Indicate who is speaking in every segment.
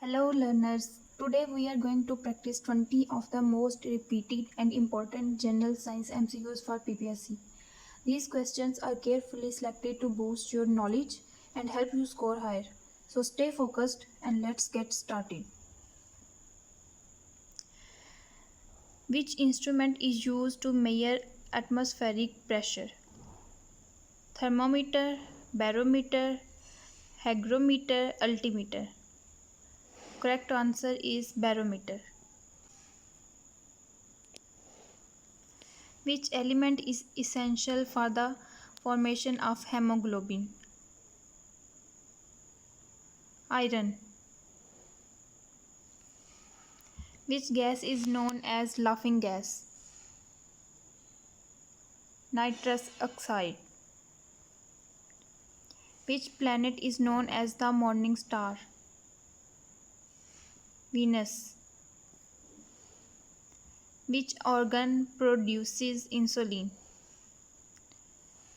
Speaker 1: Hello learners, today we are going to practice 20 of the most repeated and important general science MCQs for PPSC. These questions are carefully selected to boost your knowledge and help you score higher. So stay focused and let's get started. Which instrument is used to measure atmospheric pressure? Thermometer, barometer, hygrometer, altimeter. Correct answer is barometer. Which element is essential for the formation of hemoglobin? Iron. Which gas is known as laughing gas? Nitrous oxide. Which planet is known as the morning star? Venus. Which organ produces insulin?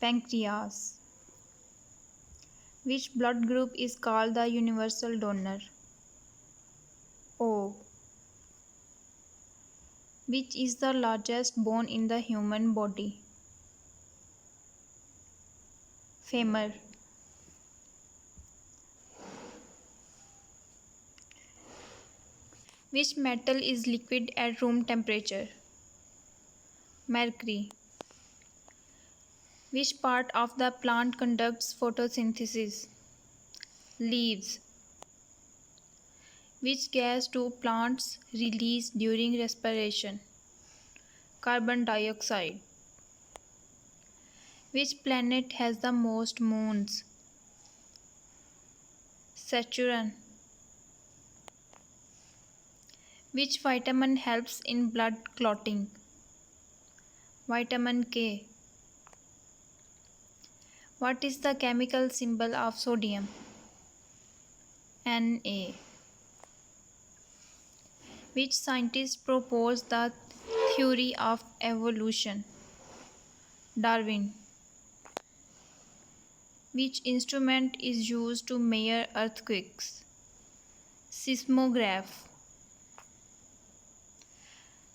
Speaker 1: Pancreas. Which blood group is called the universal donor? O. Which is the largest bone in the human body? Femur. Which metal is liquid at room temperature? Mercury. Which part of the plant conducts photosynthesis? Leaves. Which gas do plants release during respiration? Carbon dioxide. Which planet has the most moons? Saturn. Which vitamin helps in blood clotting? Vitamin K. What is the chemical symbol of sodium? Na. Which scientist proposed the theory of evolution? Darwin. Which instrument is used to measure earthquakes? Seismograph.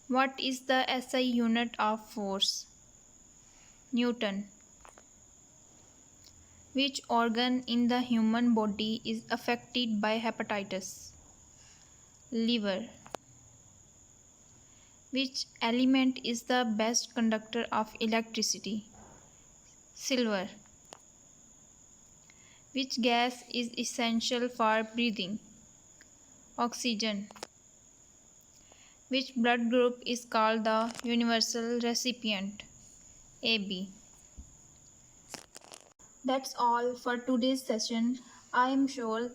Speaker 1: What is the SI unit of force? Newton. Which organ in the human body is affected by hepatitis? Liver. Which element is the best conductor of electricity? Silver. Which gas is essential for breathing? Oxygen. Which blood group is called the universal recipient? AB. That's all for today's session. I am sure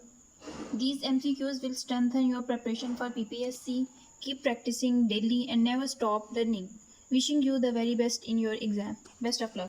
Speaker 1: these MCQs will strengthen your preparation for PPSC. Keep practicing daily and never stop learning. Wishing you the very best in your exam. Best of luck.